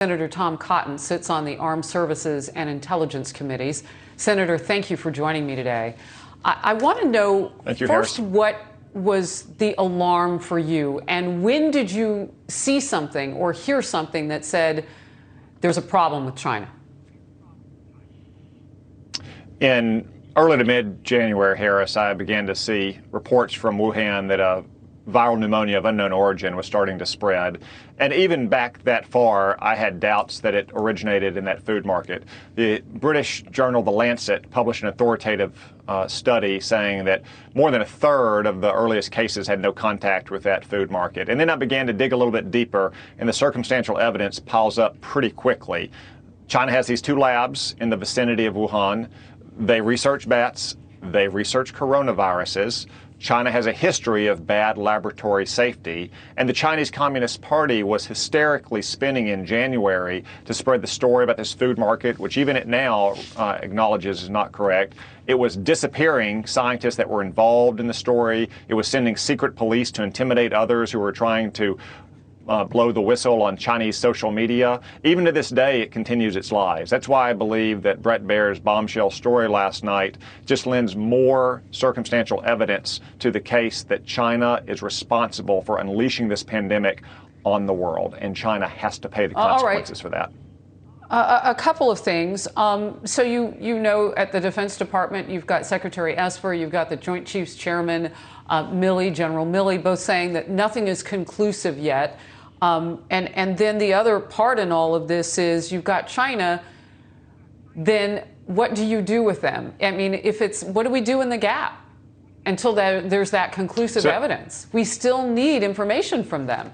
Senator Tom Cotton sits on the Armed Services and Intelligence Committees. Senator, thank you for joining me today. I want to know Thank you, first, Harris. what was the alarm for you, and when did you see something or hear something that said there's a problem with China? In early to mid-January, Harris, I began to see reports from Wuhan that a viral pneumonia of unknown origin was starting to spread. And even back that far, I had doubts that it originated in that food market. The British journal The Lancet published an authoritative study saying that more than a third of the earliest cases had no contact with that food market. And then I began to dig a little bit deeper, and the circumstantial evidence piles up pretty quickly. China has these two labs in the vicinity of Wuhan. They research bats. They research coronaviruses. China has a history of bad laboratory safety, and the Chinese Communist Party was hysterically spinning in January to spread the story about this food market, which even it now acknowledges is not correct. It was disappearing scientists that were involved in the story. It was sending secret police to intimidate others who were trying to blow the whistle on Chinese social media. Even to this day, it continues its lies. That's why I believe that Bret Baier's bombshell story last night just lends more circumstantial evidence to the case that China is responsible for unleashing this pandemic on the world, and China has to pay the consequences for that. A couple of things. So you know, at the Defense Department, you've got Secretary Esper, you've got the Joint Chiefs Chairman Milley, General Milley, both saying that nothing is conclusive yet. And then the other part in all of this is you've got China. Then what do you do with them? I mean, what do we do in the gap until there's that conclusive evidence? We still need information from them.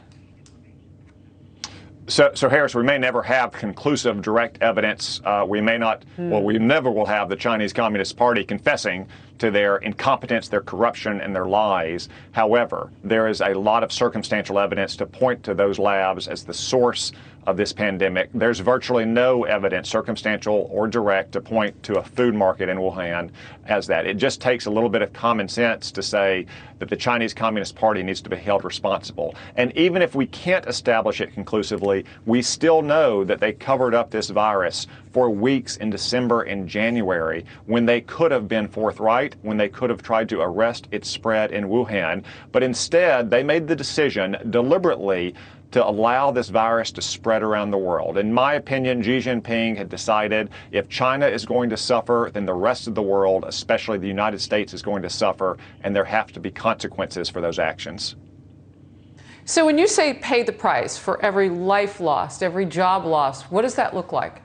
So Harris, we may never have conclusive direct evidence. We may not, well, we never will have the Chinese Communist Party confessing to their incompetence, their corruption, and their lies. However, there is a lot of circumstantial evidence to point to those labs as the source of this pandemic. There's virtually no evidence, circumstantial or direct, to point to a food market in Wuhan as that. It just takes a little bit of common sense to say that the Chinese Communist Party needs to be held responsible. And even if we can't establish it conclusively, we still know that they covered up this virus for weeks in December and January, when they could have been forthright, when they could have tried to arrest its spread in Wuhan. But instead, they made the decision deliberately to allow this virus to spread around the world. In my opinion, Xi Jinping had decided if China is going to suffer, then the rest of the world, especially the United States, is going to suffer, and there have to be consequences for those actions. So when you say pay the price for every life lost, every job lost, what does that look like?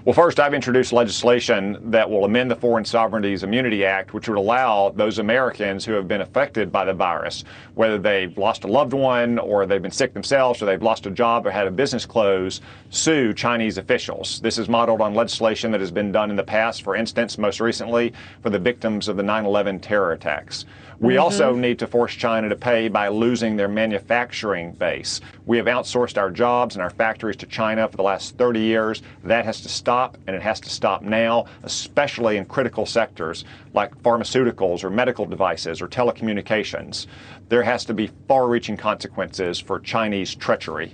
Well, first, I've introduced legislation that will amend the Foreign Sovereignties Immunity Act, which would allow those Americans who have been affected by the virus, whether they've lost a loved one or they've been sick themselves or they've lost a job or had a business close, sue Chinese officials. This is modeled on legislation that has been done in the past, for instance, most recently for the victims of the 9/11 terror attacks. We also need to force China to pay by losing their manufacturing base. We have outsourced our jobs and our factories to China for the last 30 years. That has to stop, and it has to stop now, especially in critical sectors like pharmaceuticals or medical devices or telecommunications. There has to be far-reaching consequences for Chinese treachery.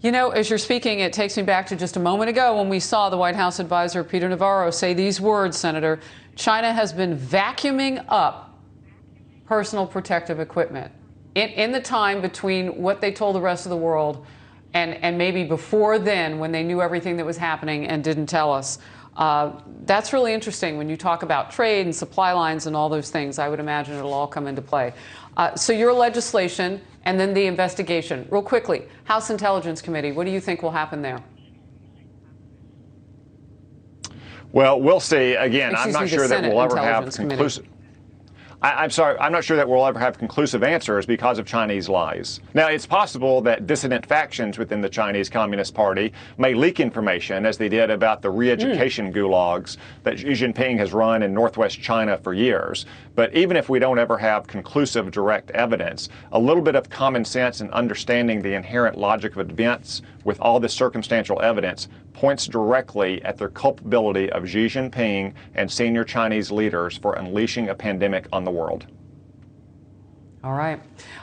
You know, as you're speaking, it takes me back to just a moment ago when we saw the White House advisor, Peter Navarro, say these words, Senator: China has been vacuuming up personal protective equipment in the time between what they told the rest of the world and maybe before then, when they knew everything that was happening and didn't tell us. That's really interesting when you talk about trade and supply lines and all those things. I would imagine it'll all come into play. So your legislation and then the investigation. Real quickly, House Intelligence Committee, what do you think will happen there? Well, we'll see. Again, I'm not sure that we'll ever have conclusive. I'm sorry, I'm not sure that we'll ever have conclusive answers because of Chinese lies. Now, it's possible that dissident factions within the Chinese Communist Party may leak information, as they did about the re-education gulags that Xi Jinping has run in northwest China for years. But even if we don't ever have conclusive direct evidence, a little bit of common sense and understanding the inherent logic of events with all this circumstantial evidence points directly at their culpability of Xi Jinping and senior Chinese leaders for unleashing a pandemic on the world. All right.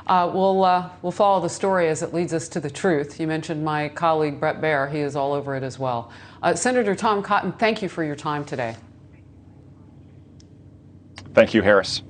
We'll follow the story as it leads us to the truth. You mentioned my colleague Bret Baier. He is all over it as well. Senator Tom Cotton, thank you for your time today. Thank you, Harris.